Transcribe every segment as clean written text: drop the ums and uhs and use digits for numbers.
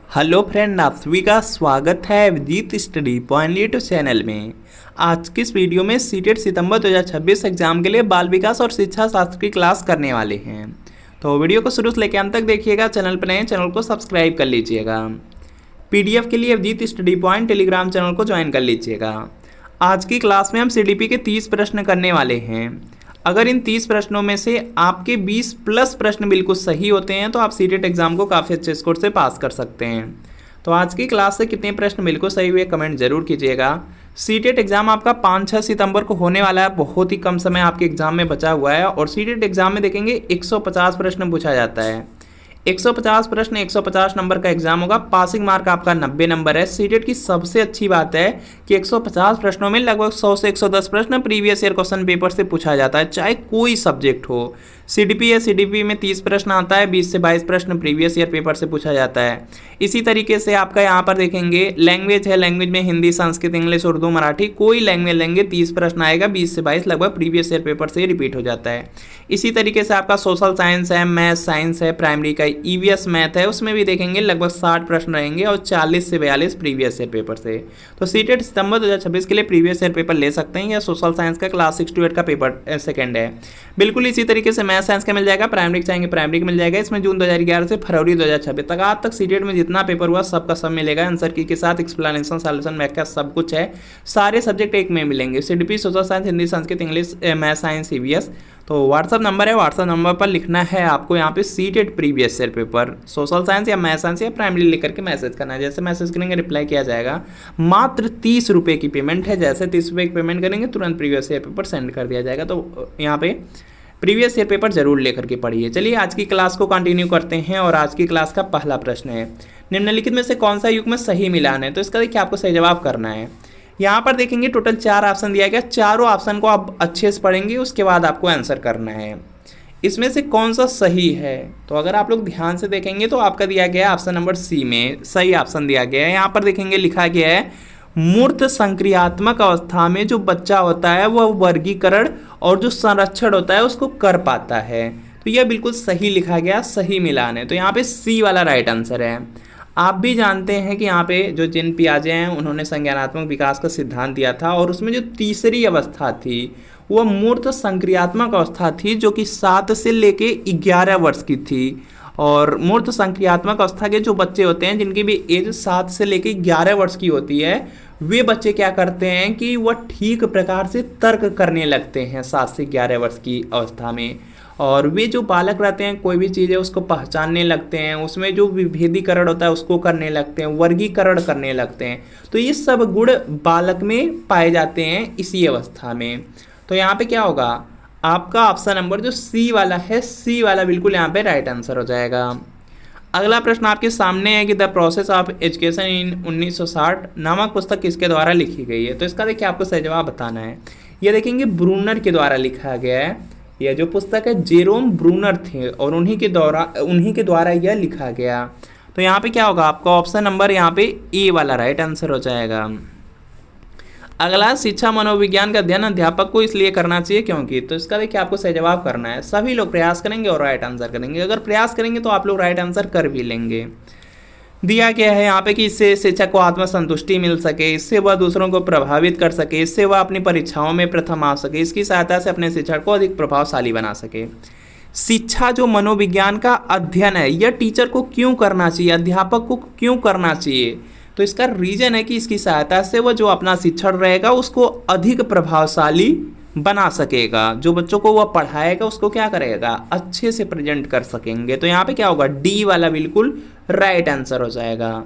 Hello friend, आप सभी का स्वागत है विदित स्टडी पॉइंट यूट्यूब चैनल में। आज की इस वीडियो में सीटेट सितंबर 2026 एग्जाम के लिए बाल विकास और शिक्षा शास्त्र की क्लास करने वाले हैं। तो वीडियो को शुरू से लेकर अंत तक देखिएगा। चैनल पर नए चैनल को सब्सक्राइब कर लीजिएगा। पीडीएफ के लिए विदित स्टडी पॉइंट टेलीग्राम चैनल को ज्वाइन कर लीजिएगा। आज की क्लास में हम सीडीपी के 30 प्रश्न करने वाले हैं। अगर इन 30 प्रश्नों में से आपके 20 प्लस प्रश्न बिल्कुल सही होते हैं तो आप सीटेट एग्जाम को काफ़ी अच्छे स्कोर से पास कर सकते हैं। तो आज की क्लास से कितने प्रश्न बिल्कुल सही हुए कमेंट जरूर कीजिएगा। सीटेट एग्जाम आपका 5-6 सितंबर को होने वाला है। बहुत ही कम समय आपके एग्जाम में बचा हुआ है और सीटेट एग्जाम में देखेंगे 150 प्रश्न पूछा जाता है। 150 प्रश्न 150 नंबर का एग्जाम होगा। पासिंग मार्क आपका 90 नंबर है। सीटेट की सबसे अच्छी बात है कि 150 प्रश्नों में लगभग 100 से 110 प्रश्न प्रीवियस ईयर क्वेश्चन पेपर से पूछा जाता है, चाहे कोई सब्जेक्ट हो। सीडीपी है, सीडीपी में 30 प्रश्न आता है, 20 से 22 प्रश्न प्रीवियस ईयर पेपर से पूछा जाता है। इसी तरीके से आपका यहाँ पर देखेंगे लैंग्वेज है, लैंग्वेज में हिंदी, संस्कृत, इंग्लिश, उर्दू, मराठी, कोई लैंग्वेज लेंगे 30 प्रश्न आएगा, 20 से 22 लगभग प्रीवियस ईयर पेपर से रिपीट हो जाता है। इसी तरीके से आपका सोशल साइंस है, मैथ साइंस है, प्राइमरी का ईवीएस मैथ है, उसमें भी देखेंगे लगभग 60 प्रश्न रहेंगे और 40 से 42 प्रीवियस ईयर पेपर से। तो सीटेट सितंबर 2026 के लिए प्रीवियस ईयर पेपर ले सकते हैं या सोशल साइंस का क्लास 6 to 8 का पेपर सेकंड है। बिल्कुल इसी तरीके से मैथ साइंस का मिल जाएगा, प्राइमरी चाहेंगे प्राइमरी का मिल जाएगा। इसमें जून 2011 से फरवरी 2026 तक आज तक सीटेट में जितना पेपर हुआ सबका सब मिलेगा। आंसर की के साथ एक्सप्लेनेशन, सॉल्यूशन, व्याख्या सब कुछ है। सारे सब्जेक्ट एक में मिलेंगे, CDP, social science, Hindi, Sanskrit, English, math science, EVS. तो व्हाट्सअप नंबर है, व्हाट्सअप नंबर पर लिखना है आपको यहाँ पे CTET previous year paper social science या मैथ साइंस या प्राइमरी लिख करके मैसेज करना है। जैसे मैसेज करेंगे रिप्लाई किया जाएगा। मात्र 30 रुपये की पेमेंट है। जैसे 30 रुपये की पेमेंट करेंगे तुरंत प्रीवियस ईयर पेपर सेंड कर दिया जाएगा। तो यहाँ पे प्रीवियस ईयर पेपर जरूर लेकर के पढ़िए। चलिए आज की क्लास को कंटिन्यू करते हैं और आज की क्लास का पहला प्रश्न है, निम्नलिखित में से कौन सा युग्म सही मिलान है। तो इसका देखिए आपको सही जवाब करना है। यहाँ पर देखेंगे टोटल 4 ऑप्शन दिया गया, चारों ऑप्शन को आप अच्छे से पढ़ेंगे, उसके बाद आपको आंसर करना है। इसमें से कौन सा सही है, तो अगर आप लोग ध्यान से देखेंगे तो आपका दिया गया है ऑप्शन नंबर सी में सही ऑप्शन दिया गया है। यहाँ पर देखेंगे लिखा गया है मूर्त संक्रियात्मक अवस्था में जो बच्चा होता है वह वर्गीकरण और जो संरक्षण होता है उसको कर पाता है। तो यह बिल्कुल सही लिखा गया, सही मिलान है। तो यहाँ पे सी वाला राइट आंसर है। आप भी जानते हैं कि यहाँ पे जो जीन पियाजे हैं उन्होंने संज्ञानात्मक विकास का सिद्धांत दिया था और उसमें जो तीसरी अवस्था थी वह मूर्त संक्रियात्मक अवस्था थी जो कि 7 से लेके 11 वर्ष की थी। और मूर्त संक्रियात्मक अवस्था के जो बच्चे होते हैं जिनकी भी एज 7 से लेके 11 वर्ष की होती है, वे बच्चे क्या करते हैं कि वह ठीक प्रकार से तर्क करने लगते हैं 7 से 11 वर्ष की अवस्था में। और वे जो बालक रहते हैं कोई भी चीज़ है उसको पहचानने लगते हैं, उसमें जो विभेदीकरण होता है उसको करने लगते हैं, वर्गीकरण करने लगते हैं। तो ये सब गुण बालक में पाए जाते हैं इसी अवस्था में। तो यहाँ पे क्या होगा, आपका ऑप्शन नंबर जो सी वाला है, सी वाला बिल्कुल यहाँ पे राइट आंसर हो जाएगा। अगला प्रश्न आपके सामने है कि the process of education in 1960 नामक पुस्तक किसके द्वारा लिखी गई है। तो इसका देखिए आपको सही जवाब बताना है। ये देखेंगे ब्रूनर के द्वारा लिखा गया है। यह जो पुस्तक है जेरोम ब्रूनर थे और उन्हीं के द्वारा यह लिखा गया। तो यहाँ पे क्या होगा, आपका ऑप्शन नंबर यहाँ पे ए वाला राइट आंसर हो जाएगा। अगला, शिक्षा मनोविज्ञान का अध्ययन अध्यापक को इसलिए करना चाहिए क्योंकि। तो इसका देखिए आपको सही जवाब करना है। सभी लोग प्रयास करेंगे और राइट आंसर करेंगे। अगर प्रयास करेंगे तो आप लोग राइट आंसर कर भी लेंगे। दिया गया है यहाँ पे कि इससे शिक्षक को आत्मसंतुष्टि मिल सके, इससे वह दूसरों को प्रभावित कर सके, इससे वह अपनी परीक्षाओं में प्रथम आ सके, इसकी सहायता से अपने शिक्षण को अधिक प्रभावशाली बना सके। शिक्षा जो मनोविज्ञान का अध्ययन है यह टीचर को क्यों करना चाहिए, अध्यापक को क्यों करना चाहिए। तो इसका रीजन है कि इसकी सहायता से वह जो अपना शिक्षण रहेगा उसको अधिक प्रभावशाली बना सकेगा। जो बच्चों को वह पढ़ाएगा उसको क्या करेगा, अच्छे से प्रेजेंट कर सकेंगे। तो यहाँ पे क्या होगा, डी वाला बिल्कुल राइट आंसर हो जाएगा।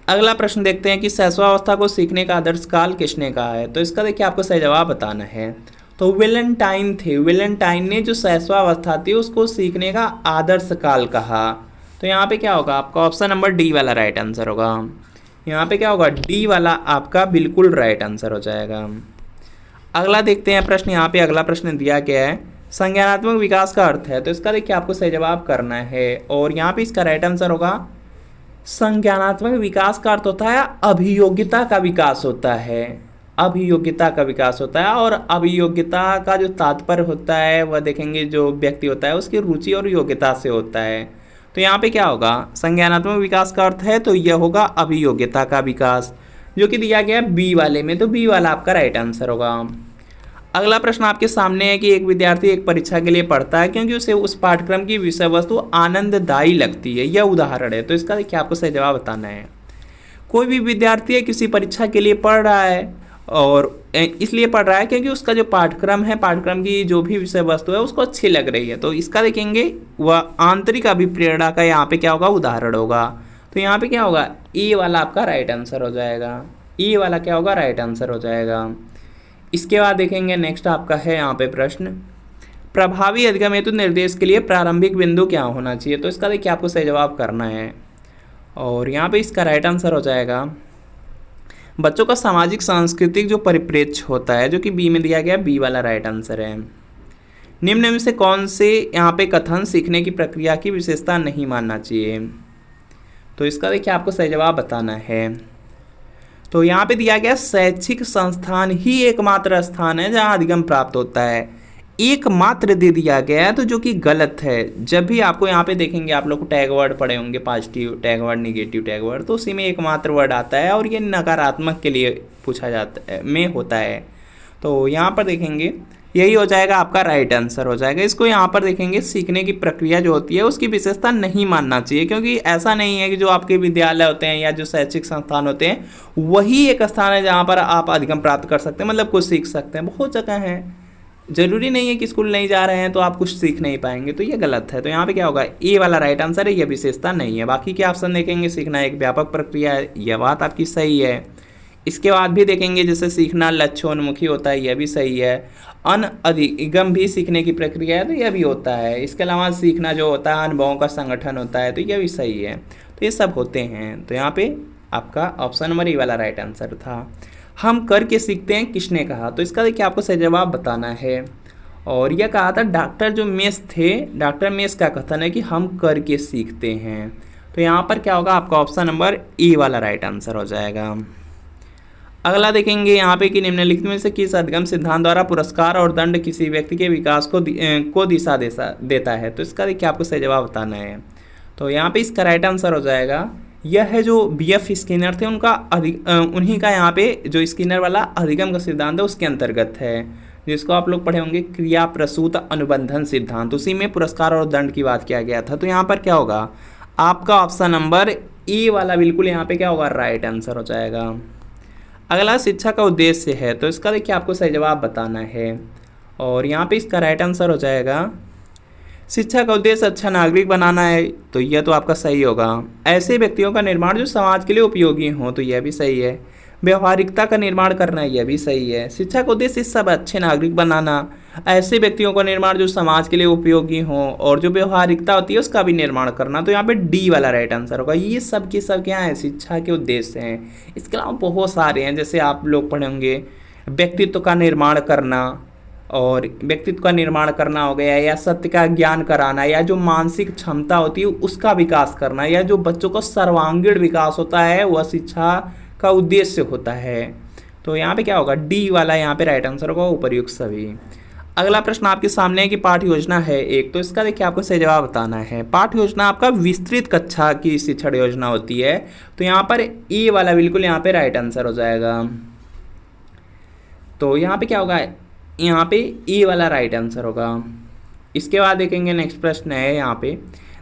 अगला प्रश्न देखते हैं कि शैशवावस्था को सीखने का आदर्श काल किसने कहा है। तो इसका देखिए आपको सही जवाब बताना है। तो वेलेंटाइन थे, वेलेंटाइन ने जो शैशवावस्था थी उसको सीखने का आदर्श काल कहा। तो यहाँ पे क्या होगा, आपका ऑप्शन नंबर डी वाला राइट आंसर होगा। यहाँ पे क्या होगा, डी वाला आपका बिल्कुल राइट आंसर हो जाएगा। अगला देखते हैं प्रश्न। यहाँ पे अगला प्रश्न दिया गया है संज्ञानात्मक विकास का अर्थ है। तो इसका देखिए आपको सही जवाब करना है और यहाँ पे इसका राइट आंसर होगा संज्ञानात्मक विकास का अर्थ होता है अभियोग्यता का विकास होता है। अभियोग्यता का विकास होता है और अभियोग्यता का जो तात्पर्य होता है वह देखेंगे जो व्यक्ति होता है उसकी रुचि और योग्यता से होता है। तो यहाँ पे क्या होगा, संज्ञानात्मक विकास का अर्थ है तो यह होगा अभियोग्यता का विकास, जो कि दिया गया बी वाले में, तो बी वाला आपका राइट आंसर होगा। अगला प्रश्न आपके सामने है कि एक विद्यार्थी एक परीक्षा के लिए पढ़ता है क्योंकि उसे उस पाठ्यक्रम की विषय वस्तु आनंददायी लगती है, यह उदाहरण है। तो इसका देखिए आपको सही जवाब बताना है। कोई भी विद्यार्थी किसी परीक्षा के लिए पढ़ रहा है और इसलिए पढ़ रहा है क्योंकि उसका जो पाठ्यक्रम है, पाठ्यक्रम की जो भी विषय वस्तु है उसको अच्छी लग रही है, तो इसका देखेंगे वह आंतरिक अभिप्रेरणा का यहाँ पे क्या होगा, उदाहरण होगा। तो यहाँ पे क्या होगा, ए वाला आपका राइट आंसर हो जाएगा। ए वाला क्या होगा, राइट आंसर हो जाएगा। इसके बाद देखेंगे नेक्स्ट आपका है यहाँ पे प्रश्न, प्रभावी अधिगम हेतु निर्देश के लिए प्रारंभिक बिंदु क्या होना चाहिए। तो इसका देखिए आपको सही जवाब करना है और यहाँ पे इसका राइट आंसर हो जाएगा बच्चों का सामाजिक सांस्कृतिक जो परिप्रेक्ष्य होता है, जो कि बी में दिया गया, बी वाला राइट आंसर है। निम्न में से कौन से यहाँ पे कथन सीखने की प्रक्रिया की विशेषता नहीं मानना चाहिए। तो इसका देखिए आपको सही जवाब बताना है। तो यहाँ पे दिया गया शैक्षिक संस्थान ही एकमात्र स्थान है जहाँ अधिगम प्राप्त होता है, एकमात्र दे दिया गया है, तो जो कि गलत है। जब भी आपको यहाँ पे देखेंगे, आप लोग टैग वर्ड पढ़े होंगे, positive tag word, negative tag word, तो उसी में एकमात्र वर्ड आता है और ये नकारात्मक के लिए पूछा जाता है, में होता है। तो यहाँ पर देखेंगे यही हो जाएगा आपका राइट आंसर हो जाएगा। इसको यहाँ पर देखेंगे सीखने की प्रक्रिया जो होती है उसकी विशेषता नहीं मानना चाहिए, क्योंकि ऐसा नहीं है कि जो आपके विद्यालय होते हैं या जो शैक्षिक संस्थान होते हैं वही एक स्थान है जहाँ पर आप अधिगम प्राप्त कर सकते हैं, मतलब कुछ सीख सकते हैं। बहुत जगह है, जरूरी नहीं है कि स्कूल नहीं जा रहे हैं तो आप कुछ सीख नहीं पाएंगे, तो ये गलत है। तो यहाँ पे क्या होगा, ए वाला राइट आंसर है, यह विशेषता नहीं है। बाकी के ऑप्शन देखेंगे, सीखना एक व्यापक प्रक्रिया है, यह बात आपकी सही है। इसके बाद भी देखेंगे जैसे सीखना लक्ष्योन्मुखी होता है, यह भी सही है। अनधिगम भी सीखने की प्रक्रिया है, तो यह भी होता है। इसके अलावा सीखना जो होता है अनुभवों का संगठन होता है, तो यह भी सही है। तो ये सब होते हैं। तो यहाँ पे आपका ऑप्शन नंबर ए वाला राइट आंसर था। हम करके सीखते हैं किसने कहा। तो इसका देखिए आपको सही जवाब बताना है और यह कहा था डॉक्टर जो मेस थे, डॉक्टर मेस का कथन है कि हम करके सीखते हैं। तो यहाँ पर क्या होगा, आपका ऑप्शन नंबर ए वाला राइट आंसर हो जाएगा। अगला देखेंगे यहाँ पे कि निम्नलिखित में से किस अधिगम सिद्धांत द्वारा पुरस्कार और दंड किसी व्यक्ति के विकास को दिशा देता है। तो इसका देखिए आपको सही जवाब बताना है। तो यहाँ पे इसका राइट आंसर हो जाएगा, यह है जो BF स्किनर थे उनका उन्हीं का यहाँ पे जो स्किनर वाला अधिगम का सिद्धांत है उसके अंतर्गत है, जिसको आप लोग पढ़े होंगे क्रिया प्रसूत अनुबंधन सिद्धांत। उसी में पुरस्कार और दंड की बात किया गया था। तो यहाँ पर क्या होगा, आपका ऑप्शन नंबर ए वाला बिल्कुल यहाँ पे क्या होगा, राइट आंसर हो जाएगा। अगला शिक्षा का उद्देश्य है, तो इसका देखिए आपको सही जवाब बताना है और यहाँ पे इसका राइट आंसर हो जाएगा शिक्षा का उद्देश्य अच्छा नागरिक बनाना है, तो यह तो आपका सही होगा। ऐसे व्यक्तियों का निर्माण जो समाज के लिए उपयोगी हो, तो यह भी सही है। व्यवहारिकता का निर्माण करना, यह भी सही है। शिक्षा का उद्देश्य सब अच्छे नागरिक बनाना, ऐसे व्यक्तियों का निर्माण जो समाज के लिए उपयोगी हो और जो व्यवहारिकता होती है उसका भी निर्माण करना, तो यहाँ पे डी वाला राइट आंसर होगा। ये सब के सब क्या है, शिक्षा के उद्देश्य हैं। इसके अलावा बहुत सारे हैं, जैसे आप लोग पढ़ेंगे व्यक्तित्व का निर्माण करना, और व्यक्तित्व का निर्माण करना हो गया, या सत्य का ज्ञान कराना, या जो मानसिक क्षमता होती है उसका विकास करना, या जो बच्चों का सर्वांगीण विकास होता है वह शिक्षा का उद्देश्य होता है। तो यहाँ पे क्या होगा, डी वाला यहाँ पे राइट आंसर होगा, उपर्युक्त सभी। अगला प्रश्न आपके सामने है कि पाठ्य योजना है एक, तो इसका देखिए आपको सही जवाब बताना है। पाठ्य योजना आपका विस्तृत कक्षा की शिक्षण योजना होती है, तो यहाँ पर ए वाला बिल्कुल यहाँ पे राइट आंसर हो जाएगा। तो यहाँ पे क्या होगा, यहाँ पे ए वाला राइट आंसर होगा। इसके बाद देखेंगे नेक्स्ट प्रश्न है यहाँ पे,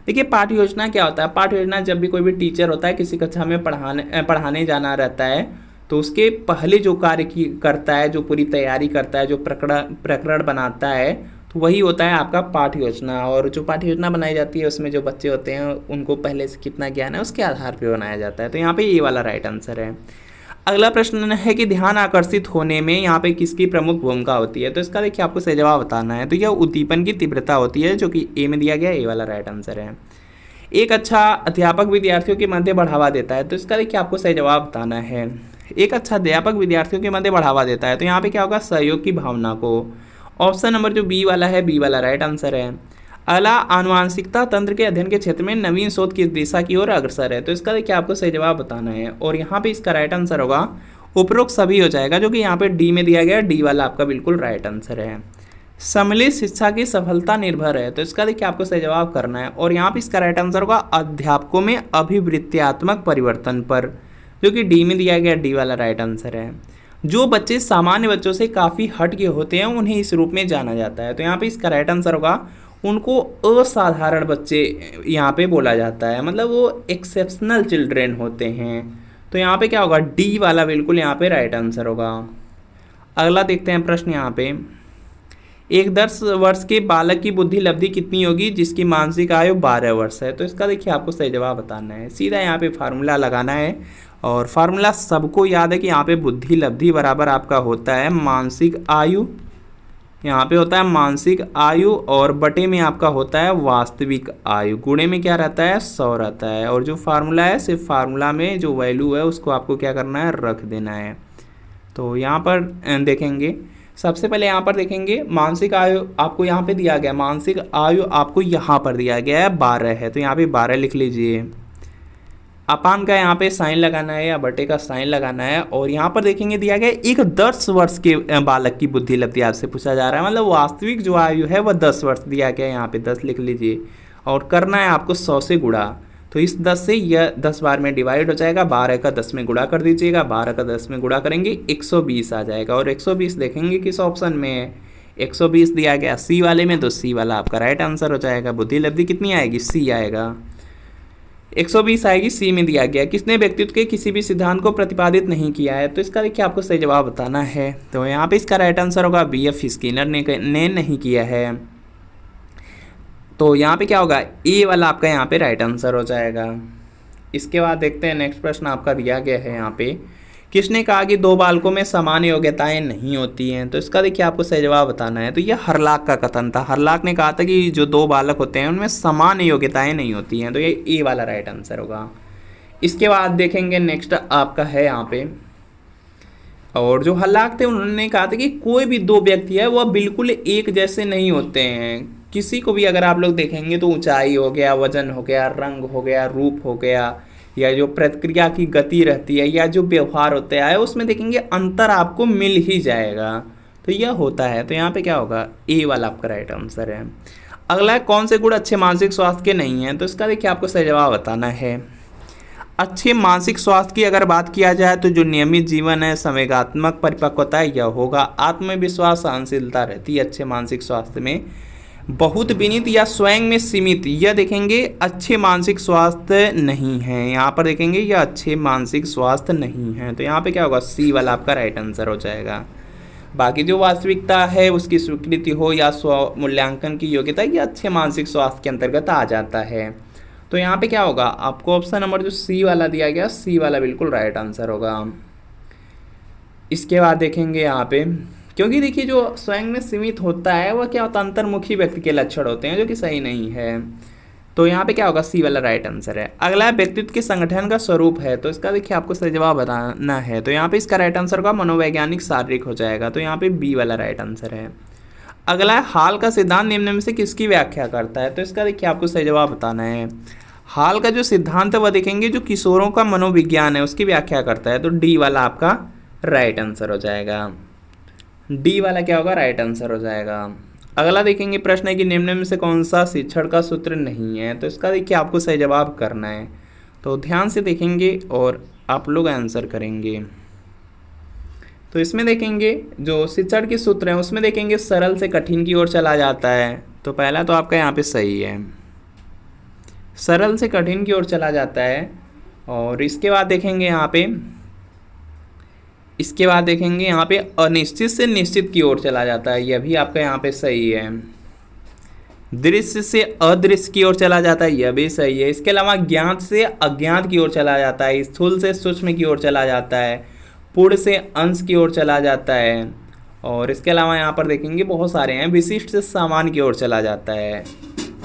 देखिए पाठ्य योजना क्या होता है। पाठ्य योजना जब भी कोई भी टीचर होता है किसी कक्षा में पढ़ाने जाना रहता है, तो उसके पहले जो कार्य करता है, जो पूरी तैयारी करता है, जो प्रकरण बनाता है, तो वही होता है आपका पाठ्य योजना। और जो पाठ्य योजना बनाई जाती है उसमें जो बच्चे होते हैं उनको पहले से कितना ज्ञान है उसके आधार पर बनाया जाता है। तो यहाँ पे ये वाला राइट आंसर है। अगला प्रश्न है कि ध्यान आकर्षित होने में यहाँ पे किसकी प्रमुख भूमिका होती है। तो इसका देखिए आपको सही जवाब बताना है। तो यह उद्दीपन की तीव्रता होती है, जो कि ए में दिया गया, ए वाला राइट आंसर है। एक अच्छा अध्यापक विद्यार्थियों के मध्य बढ़ावा देता है, तो इसका देखिए आपको सही जवाब बताना है। एक अच्छा अध्यापक विद्यार्थियों के मध्य बढ़ावा देता है, तो यहाँ पे क्या होगा, सहयोग की भावना को। ऑप्शन नंबर जो बी वाला है, बी वाला राइट आंसर है। अगला आनुवांशिकता तंत्र के अध्ययन के क्षेत्र में नवीन शोध किस दिशा की ओर अग्रसर है, तो इसका देखिए आपको सही जवाब बताना है। और यहाँ पे इसका राइट आंसर होगा उपरोक्त सभी हो जाएगा, जो कि यहाँ पे डी में दिया गया, डी वाला आपका बिल्कुल राइट आंसर है। सम्मिलित शिक्षा की सफलता निर्भर है, तो इसका देखिए आपको सही जवाब करना है। और यहाँ पे इसका राइट आंसर होगा अध्यापकों में अभिवृत्त्यात्मक परिवर्तन पर, जो कि डी में दिया गया, डी वाला राइट आंसर है। जो बच्चे सामान्य बच्चों से काफ़ी हट के होते हैं उन्हें इस रूप में जाना जाता है, तो यहाँ पे इसका राइट आंसर होगा उनको असाधारण बच्चे यहाँ पे बोला जाता है, मतलब वो एक्सेप्शनल चिल्ड्रेन होते हैं। तो यहाँ पे क्या होगा, डी वाला बिल्कुल यहाँ पे राइट आंसर होगा। अगला देखते हैं प्रश्न यहाँ पे, एक 10 वर्ष के बालक की बुद्धि लब्धि कितनी होगी जिसकी मानसिक आयु 12 वर्ष है, तो इसका देखिए आपको सही जवाब बताना है। सीधा यहाँ पे फार्मूला लगाना है, और फार्मूला सबको याद है कि यहाँ पे बुद्धि लब्धि बराबर आपका होता है मानसिक आयु, यहाँ पे होता है मानसिक आयु, और बटे में आपका होता है वास्तविक आयु, गुणे में क्या रहता है 100 रहता है। और जो फार्मूला है सिर्फ फार्मूला में जो वैल्यू है उसको आपको क्या करना है, रख देना है। तो यहाँ पर देखेंगे, सबसे पहले यहाँ पर देखेंगे मानसिक आयु आपको यहाँ पे दिया गया, मानसिक आयु आपको यहाँ पर दिया गया है 12 है, तो यहाँ पे 12 लिख लीजिए। अपान का यहाँ पे साइन लगाना है या बटे का साइन लगाना है, और यहाँ पर देखेंगे दिया गया एक 10 वर्ष के बालक की बुद्धि लब्धि आपसे पूछा जा रहा है, मतलब वास्तविक जो आयु है वह 10 वर्ष दिया गया है, यहाँ पे 10 लिख लीजिए। और करना है आपको 100 से गुणा, तो इस 10 से यह 10 बार में डिवाइड हो जाएगा, 12 का 10 में गुणा कर दीजिएगा, 12 का 10 में गुणा करेंगे 120 आ जाएगा। और 120 देखेंगे किस ऑप्शन में है, 120 दिया गया सी वाले में, तो सी वाला आपका राइट आंसर हो जाएगा। बुद्धि लब्धि कितनी आएगी, सी आएगा, 120 आएगी, सी में दिया गया। किसने व्यक्तित्व के किसी भी सिद्धांत को प्रतिपादित नहीं किया है, तो इसका देखिए आपको सही जवाब बताना है। तो यहाँ पे इसका राइट आंसर होगा BF स्किनर ने नहीं किया है, तो यहाँ पे क्या होगा, ए वाला आपका यहाँ पे राइट आंसर हो जाएगा। इसके बाद देखते हैं नेक्स्ट प्रश्न आपका दिया गया है यहाँ पे, किसने कहा कि 2 बालकों में समान योग्यताएं नहीं होती हैं, तो इसका देखिए आपको सही जवाब बताना है। तो यह हरलाक का कथन था, हरलाक ने कहा था कि जो 2 बालक होते हैं उनमें समान योग्यताएं नहीं होती हैं, तो ये ए वाला राइट आंसर होगा। इसके बाद देखेंगे नेक्स्ट आपका है यहाँ पे, और जो हरलाक थे उन्होंने कहा था कि कोई भी 2 व्यक्ति है वह बिल्कुल एक जैसे नहीं होते हैं। किसी को भी अगर आप लोग देखेंगे तो ऊंचाई हो गया, वजन हो गया, रंग हो गया, रूप हो गया, या जो प्रतिक्रिया की गति रहती है, या जो व्यवहार होता है उसमें देखेंगे अंतर आपको मिल ही जाएगा, तो यह होता है। तो यहाँ पे क्या होगा, ए वाला आपका राइट आंसर है। अगला कौन से गुण अच्छे मानसिक स्वास्थ्य के नहीं हैं, तो इसका देखिए आपको सही जवाब बताना है। अच्छे मानसिक स्वास्थ्य की अगर बात किया जाए तो जो नियमित जीवन है, संवेगात्मक परिपक्वता है, यह होगा। आत्मविश्वास, सहनशीलता रहती है अच्छे मानसिक स्वास्थ्य में। बहुत विनीत या स्वयं में सीमित, यह देखेंगे अच्छे मानसिक स्वास्थ्य नहीं है, यहाँ पर देखेंगे यह अच्छे मानसिक स्वास्थ्य नहीं है, तो यहाँ पे क्या होगा, सी वाला आपका राइट आंसर हो जाएगा। बाकी जो वास्तविकता है उसकी स्वीकृति हो या स्व मूल्यांकन की योग्यता, यह अच्छे मानसिक स्वास्थ्य के अंतर्गत आ जाता है। तो यहाँ पे क्या होगा, आपको ऑप्शन नंबर जो सी वाला दिया गया, सी वाला बिल्कुल राइट आंसर होगा। इसके बाद देखेंगे यहाँ पे, क्योंकि देखिए जो स्वयं में सीमित होता है वह क्या होता है, अंतर्मुखी व्यक्ति के लक्षण होते हैं, जो कि सही नहीं है। तो यहाँ पे क्या होगा, सी वाला राइट आंसर है। अगला व्यक्तित्व के संगठन का स्वरूप है, तो इसका देखिए आपको सही जवाब बताना है। तो यहाँ पे इसका राइट आंसर होगा मनोवैज्ञानिक शारीरिक हो जाएगा, तो यहाँ पे बी वाला राइट आंसर है। अगला हाल का सिद्धांत निम्न में से किसकी व्याख्या करता है, तो इसका देखिए आपको सही जवाब बताना है। हाल का जो सिद्धांत है वह देखेंगे जो किशोरों का मनोविज्ञान है उसकी व्याख्या करता है, तो डी वाला आपका राइट आंसर हो जाएगा। डी वाला क्या होगा, राइट आंसर हो जाएगा। अगला देखेंगे प्रश्न है कि निम्न में से कौन सा शिक्षण का सूत्र नहीं है, तो इसका देखिए आपको सही जवाब करना है। तो ध्यान से देखेंगे और आप लोग आंसर करेंगे। तो इसमें देखेंगे जो शिक्षण के सूत्र हैं उसमें देखेंगे सरल से कठिन की ओर चला जाता है, तो पहला तो आपका यहाँ पे सही है, सरल से कठिन की ओर चला जाता है। और इसके बाद देखेंगे यहाँ पे, इसके बाद देखेंगे यहाँ पे अनिश्चित से निश्चित की ओर चला जाता है, यह भी आपका यहाँ पे सही है। दृश्य से अदृश्य की ओर चला जाता है, यह भी सही है। इसके अलावा ज्ञात से अज्ञात की ओर चला जाता है, स्थूल से सूक्ष्म की ओर चला जाता है, पूर्ण से अंश की ओर चला जाता है। और इसके अलावा यहाँ पर देखेंगे बहुत सारे हैं, विशिष्ट से सामान्य की ओर चला जाता है।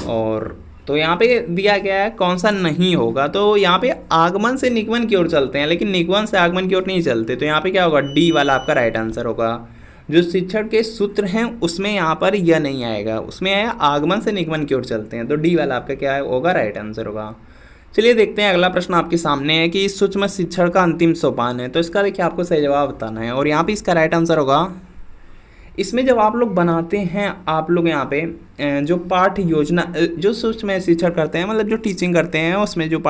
और तो यहाँ पे दिया गया है कौन सा नहीं होगा, तो यहाँ पे आगमन से निगमन की ओर चलते हैं, लेकिन निगमन से आगमन की ओर नहीं चलते, तो यहाँ पे क्या होगा, डी वाला आपका राइट आंसर होगा। जो शिक्षण के सूत्र हैं उसमें यहाँ पर यह नहीं आएगा, उसमें है आगमन से निगमन की ओर चलते हैं, तो डी वाला आपका क्या होगा, राइट आंसर होगा। चलिए देखते हैं अगला प्रश्न आपके सामने है कि सूक्ष्म शिक्षण का अंतिम सोपान है, तो इसका देखिए आपको सही जवाब बताना है। और यहाँ पे इसका राइट आंसर होगा इसमें जब आप लोग बनाते हैं, आप लोग यहाँ पे जो पाठ योजना जो सूक्ष्म शिक्षण करते हैं, मतलब जो टीचिंग करते हैं, उसमें जो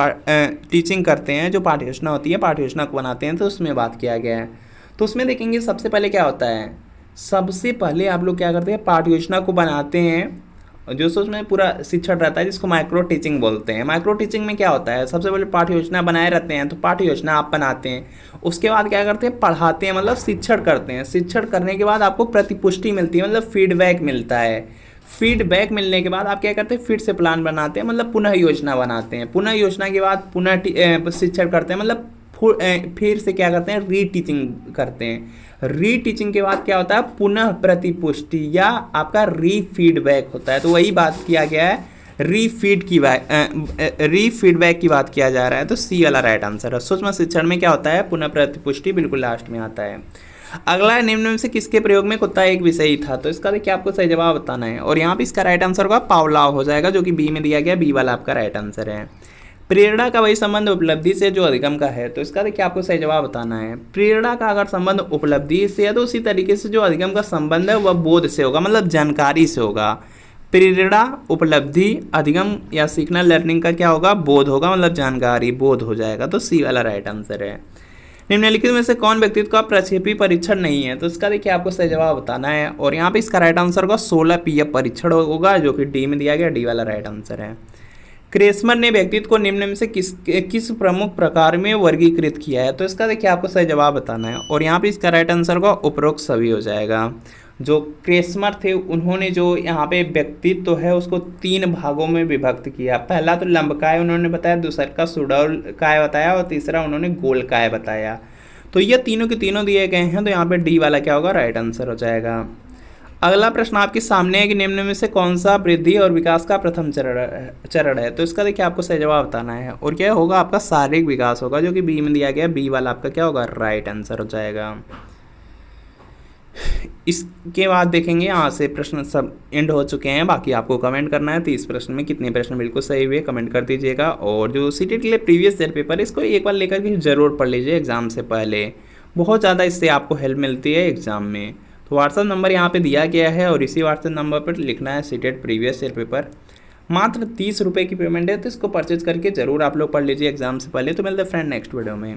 टीचिंग करते हैं, जो पाठ योजना होती है, पाठ योजना को बनाते हैं, तो उसमें बात किया गया है। तो उसमें देखेंगे सबसे पहले क्या होता है, सबसे पहले आप लोग क्या करते हैं, पाठ योजना को बनाते हैं, जो उसमें पूरा शिक्षण रहता है, जिसको माइक्रो टीचिंग बोलते हैं। माइक्रो टीचिंग में क्या होता है, सबसे पहले पाठ्य योजना बनाए रहते हैं, तो पाठ्य योजना आप बनाते हैं, उसके बाद क्या करते हैं, पढ़ाते हैं, मतलब शिक्षण करते हैं। शिक्षण करने के बाद आपको प्रतिपुष्टि मिलती है, मतलब फीडबैक मिलता है। फीडबैक मिलने के बाद आप क्या करते हैं, फिर से प्लान बनाते हैं, मतलब पुनः योजना बनाते हैं। पुनः योजना के बाद पुनः शिक्षण करते हैं, मतलब फिर से क्या करते हैं, रीटीचिंग करते हैं। रीटीचिंग के बाद क्या होता है, पुनः प्रतिपुष्टि या आपका रीफीडबैक होता है। तो वही बात किया गया है, रीफीडबैक की बात किया जा रहा है। तो सी वाला राइट आंसर है। सूक्ष्म शिक्षण में क्या होता है, पुनः प्रतिपुष्टि बिल्कुल लास्ट में आता है। अगला, निम्न में से किसके प्रयोग में कुत्ता एक विषय ही था। तो इसका देखिए आपको सही जवाब बताना है, और यहाँ पे इसका राइट आंसर होगा पावलाव हो जाएगा, जो कि बी में दिया गया, बी वाला आपका राइट आंसर है। प्रेरणा का वही संबंध उपलब्धि से जो अधिगम का है। तो इसका देखिए आपको सही जवाब बताना है। प्रेरणा का अगर संबंध उपलब्धि से है, तो उसी तरीके से जो अधिगम का संबंध है वह बोध से होगा, मतलब जानकारी से होगा। प्रेरणा, उपलब्धि, अधिगम या सीखना, लर्निंग का क्या होगा, बोध होगा, मतलब जानकारी, बोध हो जाएगा। तो सी वाला राइट आंसर है। निम्नलिखित में से कौन व्यक्तित्व का प्रक्षेपी परीक्षण नहीं है। तो इसका देखिए आपको सही जवाब बताना है, और यहाँ पे इसका राइट आंसर होगा 16 पीएफ परीक्षण होगा, जो कि डी में दिया गया, डी वाला राइट आंसर है। क्रेसमर ने व्यक्तित्व को निम्न में से किस प्रमुख प्रकार में वर्गीकृत किया है। तो इसका देखिए आपको सही जवाब बताना है, और यहाँ पे इसका राइट आंसर होगा उपरोक्त सभी हो जाएगा। जो क्रेसमर थे, उन्होंने जो यहाँ पे व्यक्तित्व है उसको 3 भागों में विभक्त किया। पहला तो लंबकाय उन्होंने बताया, दूसरा का सुडौल काय बताया, और तीसरा उन्होंने गोल काय बताया। तो ये तीनों के तीनों दिए गए हैं, तो यहाँ पे डी वाला क्या होगा, राइट आंसर हो जाएगा। अगला प्रश्न आपके सामने है कि निम्न में से कौन सा वृद्धि और विकास का प्रथम चरण है। तो इसका देखिए आपको सही जवाब बताना है, और क्या होगा, आपका शारीरिक विकास होगा, जो कि बी में दिया गया, बी वाला आपका क्या होगा, राइट आंसर हो जाएगा। इसके बाद देखेंगे, यहाँ से प्रश्न सब एंड हो चुके हैं, बाकी आपको कमेंट करना है 30 प्रश्न में कितने प्रश्न बिल्कुल सही हुए, कमेंट कर दीजिएगा। और जो सीटेट के लिए प्रीवियस ईयर पेपर, इसको एक बार लेकर के जरूर पढ़ लीजिए एग्जाम से पहले, बहुत ज़्यादा इससे आपको हेल्प मिलती है एग्जाम में। तो व्हाट्सअप नंबर यहाँ पे दिया गया है, और इसी व्हाट्सअप नंबर पर लिखना है सीटेट प्रीवियस ईयर पेपर। मात्र 30 रुपये की पेमेंट है, तो इसको परचेज करके जरूर आप लोग पढ़ लीजिए एग्जाम से पहले। तो मिलते हैं फ्रेंड नेक्स्ट वीडियो में।